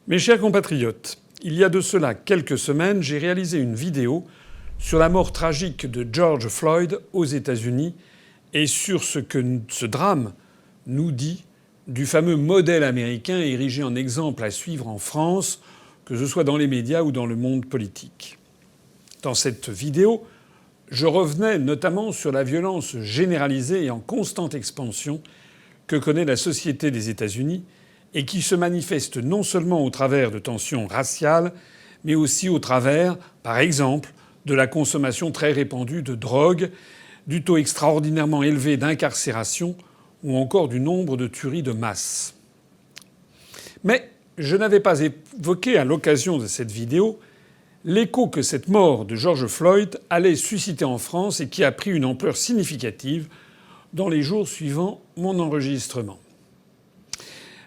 Mes chers compatriotes, il y a de cela quelques semaines, j'ai réalisé une vidéo sur la mort tragique de George Floyd aux États-Unis et sur ce que ce drame nous dit du fameux modèle américain érigé en exemple à suivre en France, que ce soit dans les médias ou dans le monde politique. Dans cette vidéo, je revenais notamment sur la violence généralisée et en constante expansion que connaît la société des États-Unis et qui se manifeste non seulement au travers de tensions raciales, mais aussi au travers, par exemple, de la consommation très répandue de drogue, du taux extraordinairement élevé d'incarcération ou encore du nombre de tueries de masse. Mais je n'avais pas évoqué à l'occasion de cette vidéo l'écho que cette mort de George Floyd allait susciter en France et qui a pris une ampleur significative dans les jours suivant mon enregistrement.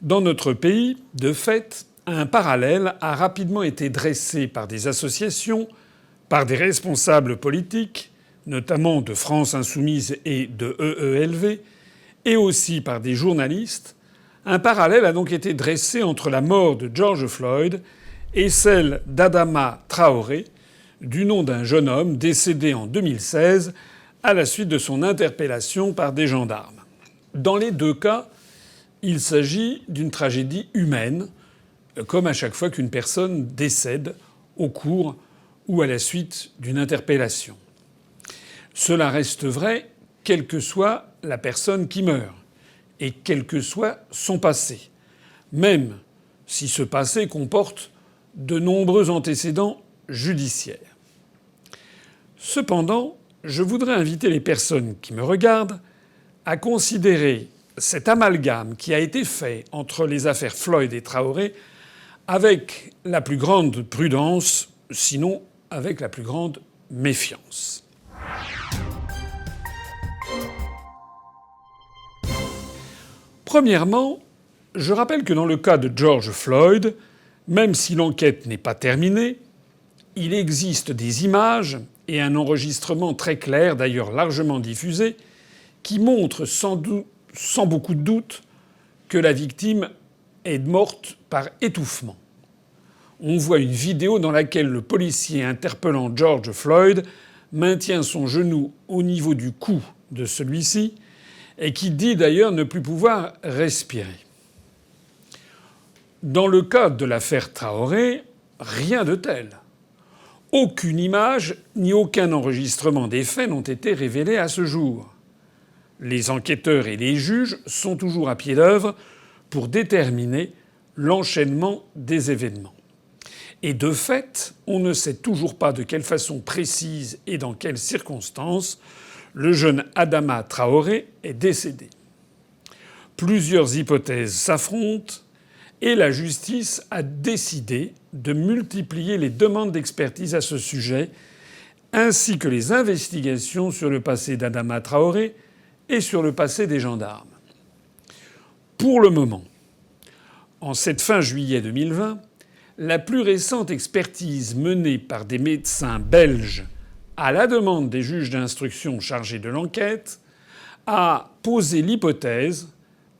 Dans notre pays, de fait, un parallèle a rapidement été dressé par des associations, par des responsables politiques, notamment de France Insoumise et de EELV, et aussi par des journalistes. Un parallèle a donc été dressé entre la mort de George Floyd et celle d'Adama Traoré, du nom d'un jeune homme décédé en 2016 à la suite de son interpellation par des gendarmes. Dans les deux cas, il s'agit d'une tragédie humaine, comme à chaque fois qu'une personne décède au cours ou à la suite d'une interpellation. Cela reste vrai quelle que soit la personne qui meurt et quel que soit son passé, même si ce passé comporte de nombreux antécédents judiciaires. Cependant, je voudrais inviter les personnes qui me regardent à considérer cet amalgame qui a été fait entre les affaires Floyd et Traoré avec la plus grande prudence, sinon avec la plus grande méfiance. Premièrement, je rappelle que dans le cas de George Floyd, même si l'enquête n'est pas terminée, il existe des images et un enregistrement très clair, d'ailleurs largement diffusé, qui montrent sans beaucoup de doute que la victime est morte par étouffement. On voit une vidéo dans laquelle le policier interpellant George Floyd maintient son genou au niveau du cou de celui-ci et qui dit d'ailleurs ne plus pouvoir respirer. Dans le cas de l'affaire Traoré, rien de tel. Aucune image ni aucun enregistrement des faits n'ont été révélés à ce jour. Les enquêteurs et les juges sont toujours à pied d'œuvre pour déterminer l'enchaînement des événements. Et de fait, on ne sait toujours pas de quelle façon précise et dans quelles circonstances le jeune Adama Traoré est décédé. Plusieurs hypothèses s'affrontent et la justice a décidé de multiplier les demandes d'expertise à ce sujet, ainsi que les investigations sur le passé d'Adama Traoré et sur le passé des gendarmes. Pour le moment, en cette fin juillet 2020, la plus récente expertise menée par des médecins belges à la demande des juges d'instruction chargés de l'enquête a posé l'hypothèse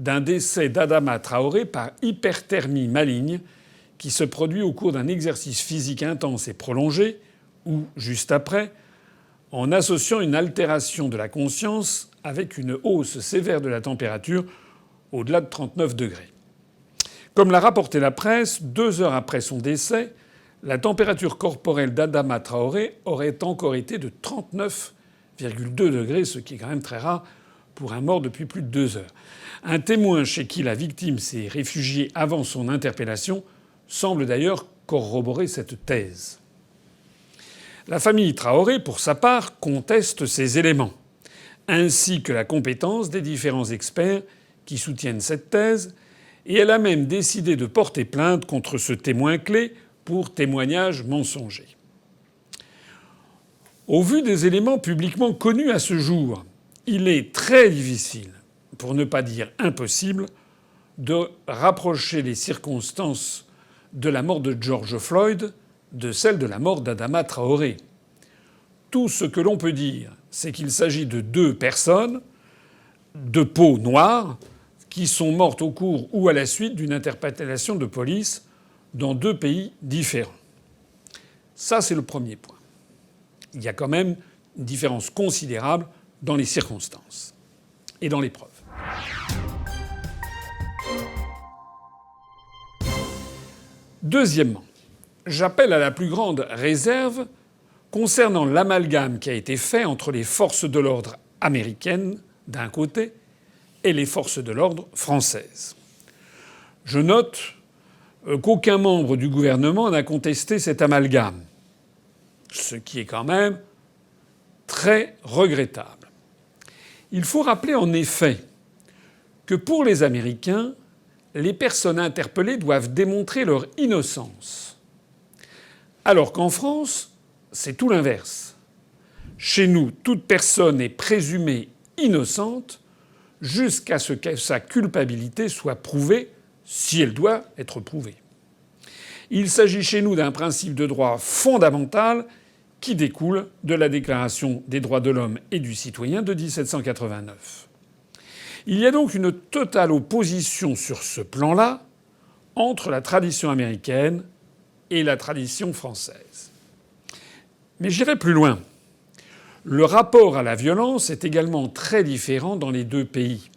d'un décès d'Adama Traoré par hyperthermie maligne qui se produit au cours d'un exercice physique intense et prolongé ou juste après, en associant une altération de la conscience avec une hausse sévère de la température au-delà de 39 degrés. Comme l'a rapporté la presse, 2 heures après son décès, la température corporelle d'Adama Traoré aurait encore été de 39,2 degrés, ce qui est quand même très rare pour un mort depuis plus de 2 heures. Un témoin chez qui la victime s'est réfugiée avant son interpellation semble d'ailleurs corroborer cette thèse. La famille Traoré, pour sa part, conteste ces éléments, ainsi que la compétence des différents experts qui soutiennent cette thèse, et elle a même décidé de porter plainte contre ce témoin clé pour témoignage mensonger. Au vu des éléments publiquement connus à ce jour, il est très difficile, pour ne pas dire impossible, de rapprocher les circonstances de la mort de George Floyd de celle de la mort d'Adama Traoré. Tout ce que l'on peut dire, c'est qu'il s'agit de 2 personnes de peau noire qui sont mortes au cours ou à la suite d'une interpellation de police dans deux pays différents. Ça, c'est le premier point. Il y a quand même une différence considérable dans les circonstances et dans les preuves. Deuxièmement, j'appelle à la plus grande réserve concernant l'amalgame qui a été fait entre les forces de l'ordre américaines d'un côté et les forces de l'ordre françaises. Je note qu'aucun membre du gouvernement n'a contesté cet amalgame, ce qui est quand même très regrettable. Il faut rappeler en effet que pour les Américains, les personnes interpellées doivent démontrer leur innocence. Alors qu'en France, c'est tout l'inverse. Chez nous, toute personne est présumée innocente jusqu'à ce que sa culpabilité soit prouvée, si elle doit être prouvée. Il s'agit chez nous d'un principe de droit fondamental qui découle de la Déclaration des droits de l'homme et du citoyen de 1789. Il y a donc une totale opposition sur ce plan-là entre la tradition américaine et la tradition française. Mais j'irai plus loin. Le rapport à la violence est également très différent dans les deux pays.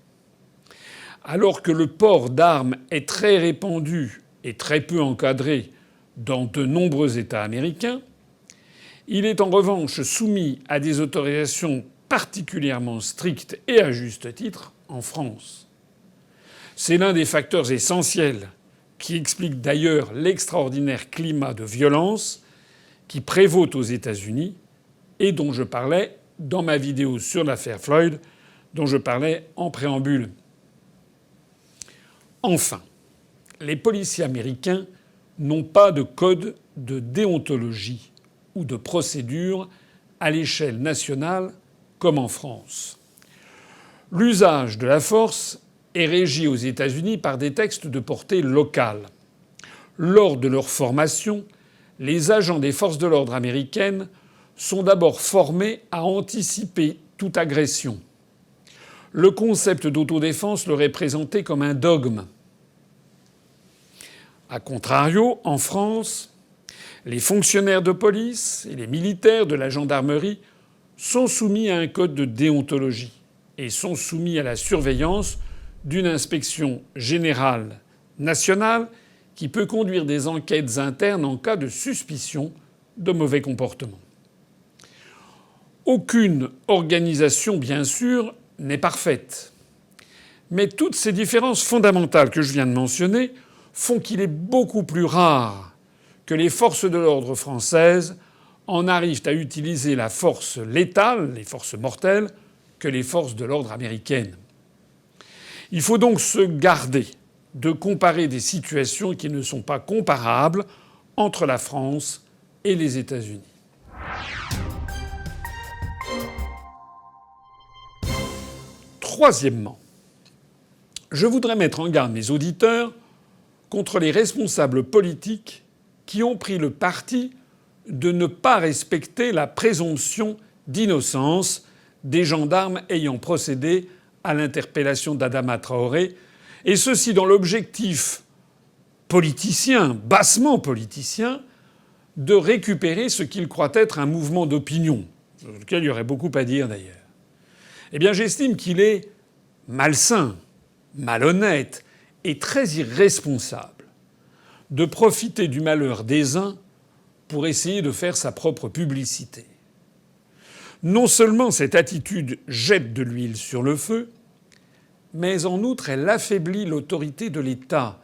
Alors que le port d'armes est très répandu et très peu encadré dans de nombreux États américains, il est en revanche soumis à des autorisations particulièrement strictes et à juste titre en France. C'est l'un des facteurs essentiels qui explique d'ailleurs l'extraordinaire climat de violence qui prévaut aux États-Unis et dont je parlais dans ma vidéo sur l'affaire Floyd, dont je parlais en préambule. Enfin, les policiers américains n'ont pas de code de déontologie ou de procédure à l'échelle nationale comme en France. L'usage de la force est régi aux États-Unis par des textes de portée locale. Lors de leur formation, les agents des forces de l'ordre américaines sont d'abord formés à anticiper toute agression. Le concept d'autodéfense leur est présenté comme un dogme. A contrario, en France, les fonctionnaires de police et les militaires de la gendarmerie sont soumis à un code de déontologie et sont soumis à la surveillance d'une inspection générale nationale qui peut conduire des enquêtes internes en cas de suspicion de mauvais comportement. Aucune organisation, bien sûr, n'est parfaite. Mais toutes ces différences fondamentales que je viens de mentionner font qu'il est beaucoup plus rare que les forces de l'ordre françaises en arrivent à utiliser la force létale, les forces mortelles, que les forces de l'ordre américaines. Il faut donc se garder de comparer des situations qui ne sont pas comparables entre la France et les États-Unis. Troisièmement, je voudrais mettre en garde mes auditeurs contre les responsables politiques qui ont pris le parti de ne pas respecter la présomption d'innocence des gendarmes ayant procédé à l'interpellation d'Adama Traoré, et ceci dans l'objectif politicien, bassement politicien, de récupérer ce qu'ils croient être un mouvement d'opinion, sur lequel il y aurait beaucoup à dire d'ailleurs. Eh bien, j'estime qu'il est malsain, malhonnête et très irresponsable de profiter du malheur des uns pour essayer de faire sa propre publicité. Non seulement cette attitude jette de l'huile sur le feu, mais en outre elle affaiblit l'autorité de l'État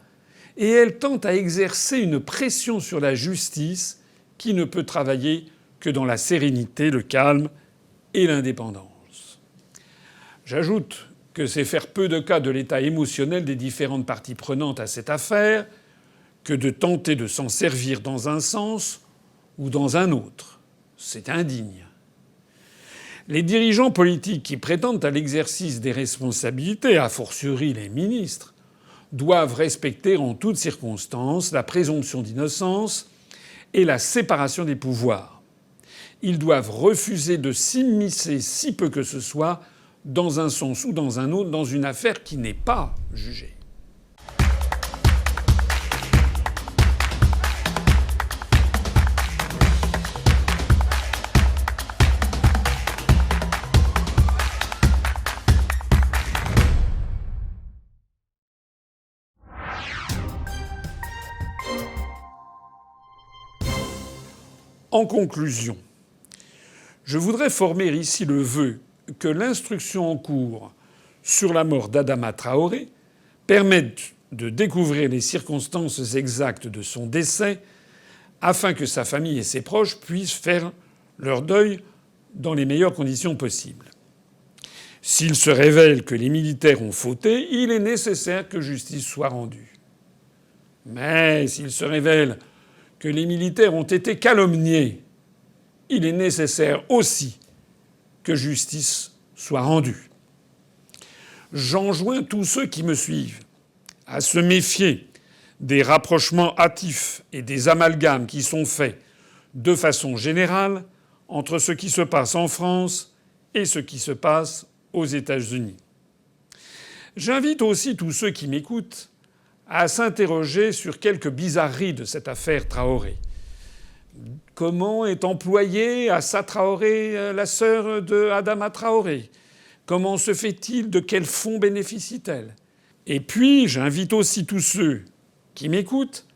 et elle tente à exercer une pression sur la justice qui ne peut travailler que dans la sérénité, le calme et l'indépendance. J'ajoute que c'est faire peu de cas de l'état émotionnel des différentes parties prenantes à cette affaire que de tenter de s'en servir dans un sens ou dans un autre. C'est indigne. Les dirigeants politiques qui prétendent à l'exercice des responsabilités, a fortiori les ministres, doivent respecter en toutes circonstances la présomption d'innocence et la séparation des pouvoirs. Ils doivent refuser de s'immiscer si peu que ce soit dans un sens ou dans un autre dans une affaire qui n'est pas jugée. En conclusion, je voudrais former ici le vœu que l'instruction en cours sur la mort d'Adama Traoré permette de découvrir les circonstances exactes de son décès afin que sa famille et ses proches puissent faire leur deuil dans les meilleures conditions possibles. S'il se révèle que les militaires ont fauté, il est nécessaire que justice soit rendue. Mais s'il se révèle que les militaires ont été calomniés, il est nécessaire aussi que justice soit rendue. J'enjoins tous ceux qui me suivent à se méfier des rapprochements hâtifs et des amalgames qui sont faits de façon générale entre ce qui se passe en France et ce qui se passe aux États-Unis. J'invite aussi tous ceux qui m'écoutent à s'interroger sur quelques bizarreries de cette affaire Traoré. Comment est employée Assa Traoré, la sœur de Adama Traoré? Comment se fait-il? De quels fonds bénéficie-t-elle? Et puis, j'invite aussi tous ceux qui m'écoutent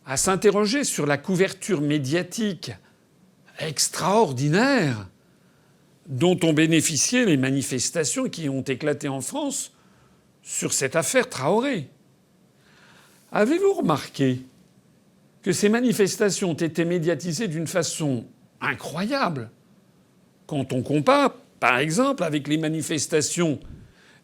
à s'interroger sur la couverture médiatique extraordinaire dont ont bénéficié les manifestations qui ont éclaté en France sur cette affaire Traoré. Avez-vous remarqué que ces manifestations ont été médiatisées d'une façon incroyable quand on compare, par exemple, avec les manifestations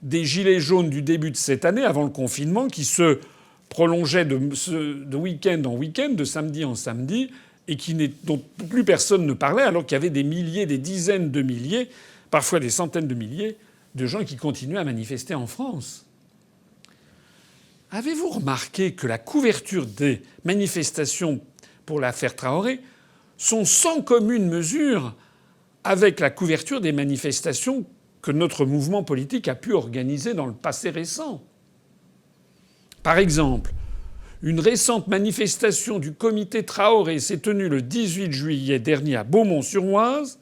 des Gilets jaunes du début de cette année, avant le confinement, qui se prolongeaient de week-end en week-end, de samedi en samedi, et dont plus personne ne parlait, alors qu'il y avait des milliers, des dizaines de milliers, parfois des centaines de milliers de gens qui continuaient à manifester en France. Avez-vous remarqué que la couverture des manifestations pour l'affaire Traoré sont sans commune mesure avec la couverture des manifestations que notre mouvement politique a pu organiser dans le passé récent? Par exemple, une récente manifestation du comité Traoré s'est tenue le 18 juillet dernier à Beaumont-sur-Oise.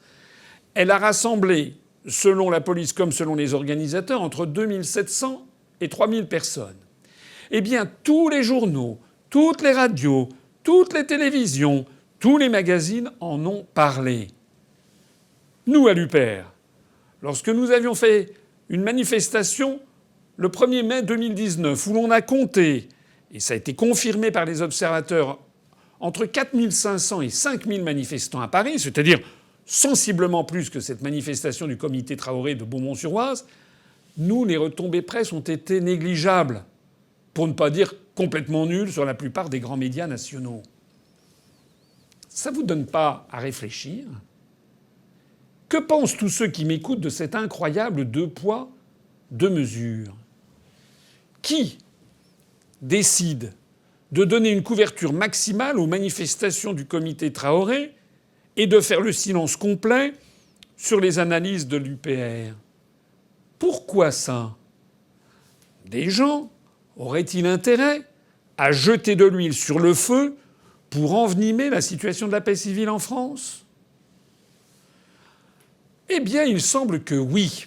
Elle a rassemblé, selon la police comme selon les organisateurs, entre 2700 et 3000 personnes. Eh bien, tous les journaux, toutes les radios, toutes les télévisions, tous les magazines en ont parlé. Nous, à l'UPR, lorsque nous avions fait une manifestation le 1er mai 2019, où l'on a compté, et ça a été confirmé par les observateurs, entre 4 500 et 5 000 manifestants à Paris, c'est-à-dire sensiblement plus que cette manifestation du comité Traoré de Beaumont-sur-Oise, nous, les retombées presse ont été négligeables, pour ne pas dire complètement nulles sur la plupart des grands médias nationaux. Ça vous donne pas à réfléchir? Que pensent tous ceux qui m'écoutent de cet incroyable deux poids, deux mesures? Qui décide de donner une couverture maximale aux manifestations du comité Traoré et de faire le silence complet sur les analyses de l'UPR? Pourquoi ça? Des gens auraient-ils intérêt à jeter de l'huile sur le feu pour envenimer la situation de la paix civile en France? Eh bien, il semble que oui.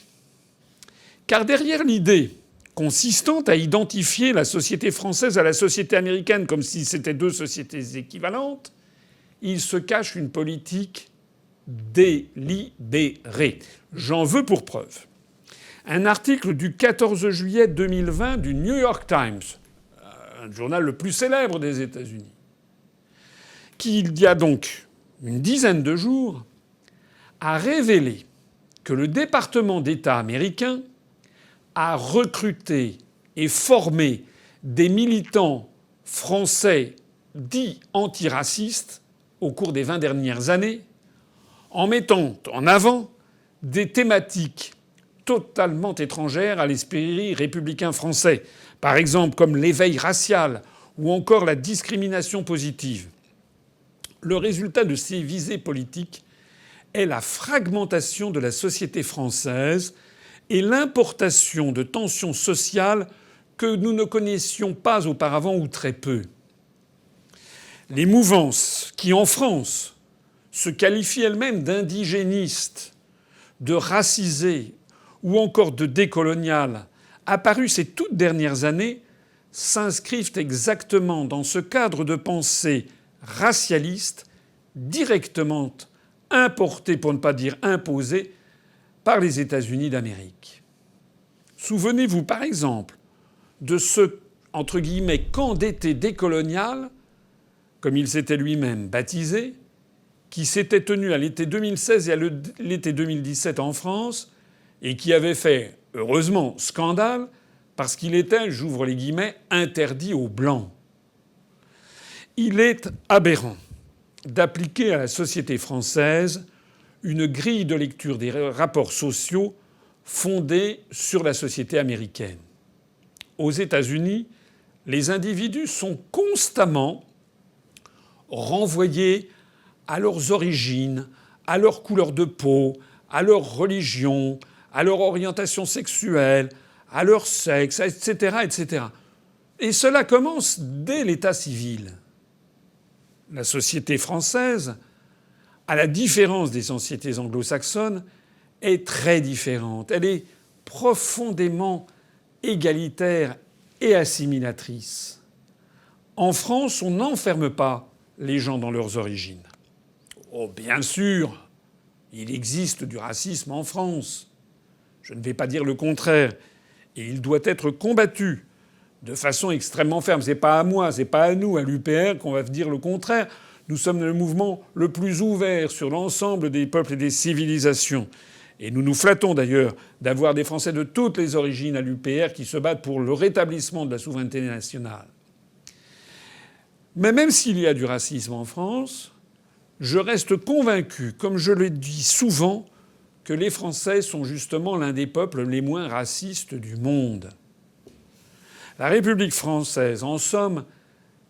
Car derrière l'idée consistant à identifier la société française à la société américaine comme si c'était deux sociétés équivalentes, il se cache une politique délibérée. J'en veux pour preuve un article du 14 juillet 2020 du New York Times, un journal le plus célèbre des États-Unis, qui, il y a donc une dizaine de jours, a révélé que le département d'État américain a recruté et formé des militants français dits antiracistes au cours des 20 dernières années, en mettant en avant des thématiques totalement étrangères à l'esprit républicain français, par exemple comme l'éveil racial ou encore la discrimination positive. Le résultat de ces visées politiques est la fragmentation de la société française et l'importation de tensions sociales que nous ne connaissions pas auparavant ou très peu. Les mouvances qui, en France, se qualifient elles-mêmes d'indigénistes, de racisées ou encore de décoloniales, apparues ces toutes dernières années, s'inscrivent exactement dans ce cadre de pensée racialiste, directement importés, pour ne pas dire imposés, par les États-Unis d'Amérique. Souvenez-vous par exemple de ce, entre guillemets, camp d'été décolonial, comme il s'était lui-même baptisé, qui s'était tenu à l'été 2016 et à l'été 2017 en France, et qui avait fait, heureusement, scandale, parce qu'il était, j'ouvre les guillemets, interdit aux Blancs. Il est aberrant d'appliquer à la société française une grille de lecture des rapports sociaux fondée sur la société américaine. Aux États-Unis, les individus sont constamment renvoyés à leurs origines, à leur couleur de peau, à leur religion, à leur orientation sexuelle, à leur sexe, etc., etc. Et cela commence dès l'état civil. La société française, à la différence des sociétés anglo-saxonnes, est très différente. Elle est profondément égalitaire et assimilatrice. En France, on n'enferme pas les gens dans leurs origines. Oh, bien sûr, il existe du racisme en France. Je ne vais pas dire le contraire. Et il doit être combattu de façon extrêmement ferme. C'est pas à moi, c'est pas à nous, à l'UPR, qu'on va dire le contraire. Nous sommes le mouvement le plus ouvert sur l'ensemble des peuples et des civilisations. Et nous nous flattons d'ailleurs d'avoir des Français de toutes les origines à l'UPR qui se battent pour le rétablissement de la souveraineté nationale. Mais même s'il y a du racisme en France, je reste convaincu, comme je le dis souvent, que les Français sont justement l'un des peuples les moins racistes du monde. La République française, en somme,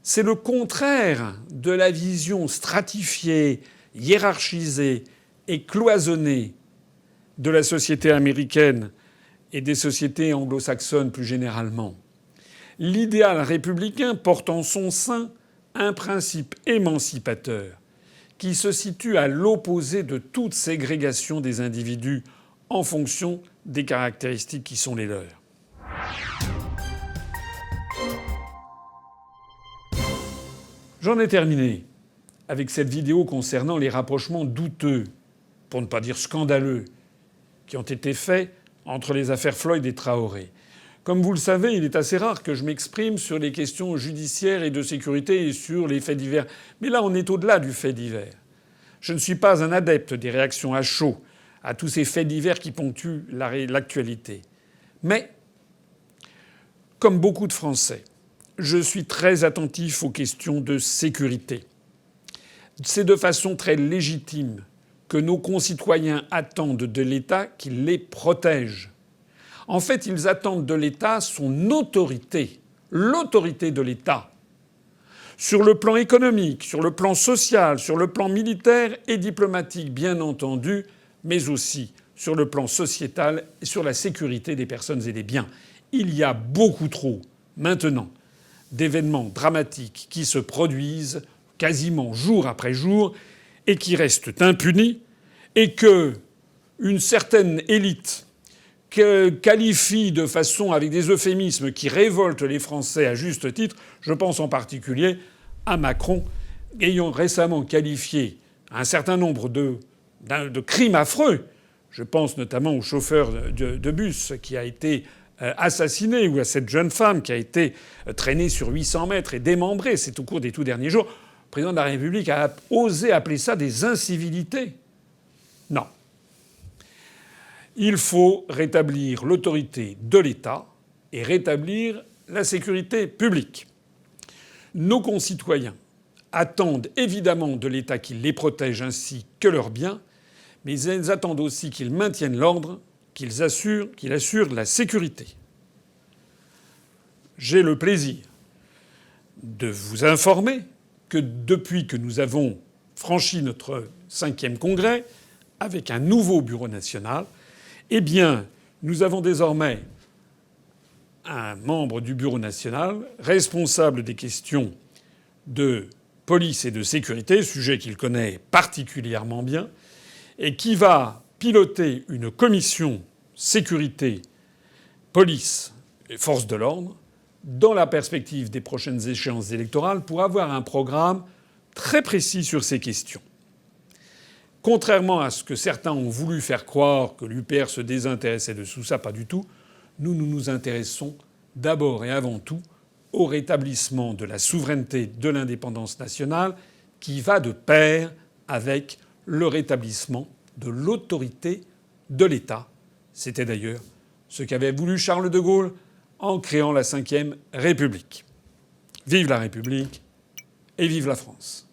c'est le contraire de la vision stratifiée, hiérarchisée et cloisonnée de la société américaine et des sociétés anglo-saxonnes plus généralement. L'idéal républicain porte en son sein un principe émancipateur qui se situe à l'opposé de toute ségrégation des individus en fonction des caractéristiques qui sont les leurs. J'en ai terminé avec cette vidéo concernant les rapprochements douteux, pour ne pas dire scandaleux, qui ont été faits entre les affaires Floyd et Traoré. Comme vous le savez, il est assez rare que je m'exprime sur les questions judiciaires et de sécurité et sur les faits divers. Mais là, on est au-delà du fait divers. Je ne suis pas un adepte des réactions à chaud à tous ces faits divers qui ponctuent l'actualité. Mais, comme beaucoup de Français, je suis très attentif aux questions de sécurité. C'est de façon très légitime que nos concitoyens attendent de l'État qu'il les protège. En fait, ils attendent de l'État son autorité, l'autorité de l'État, sur le plan économique, sur le plan social, sur le plan militaire et diplomatique, bien entendu, mais aussi sur le plan sociétal et sur la sécurité des personnes et des biens. Il y a beaucoup trop, maintenant, d'événements dramatiques qui se produisent quasiment jour après jour et qui restent impunis, et que une certaine élite qualifie de façon avec des euphémismes qui révoltent les Français à juste titre. Je pense en particulier à Macron, ayant récemment qualifié un certain nombre de crimes affreux. Je pense notamment au chauffeur de bus qui a été assassiné, ou à cette jeune femme qui a été traînée sur 800 mètres et démembrée. C'est au cours des tout derniers jours. Le président de la République a osé appeler ça des incivilités. Non. Il faut rétablir l'autorité de l'État et rétablir la sécurité publique. Nos concitoyens attendent évidemment de l'État qu'il les protège ainsi que leurs biens, mais ils attendent aussi qu'il maintienne l'ordre, qu'il assure la sécurité. J'ai le plaisir de vous informer que depuis que nous avons franchi notre 5e congrès, avec un nouveau bureau national, eh bien, nous avons désormais un membre du bureau national responsable des questions de police et de sécurité, sujet qu'il connaît particulièrement bien, et qui va piloter une commission sécurité, police et forces de l'ordre dans la perspective des prochaines échéances électorales pour avoir un programme très précis sur ces questions. Contrairement à ce que certains ont voulu faire croire, que l'UPR se désintéressait de tout ça, pas du tout. Nous nous intéressons d'abord et avant tout au rétablissement de la souveraineté, de l'indépendance nationale, qui va de pair avec le rétablissement de l'autorité de l'État. C'était d'ailleurs ce qu'avait voulu Charles de Gaulle en créant la Ve République. Vive la République et vive la France.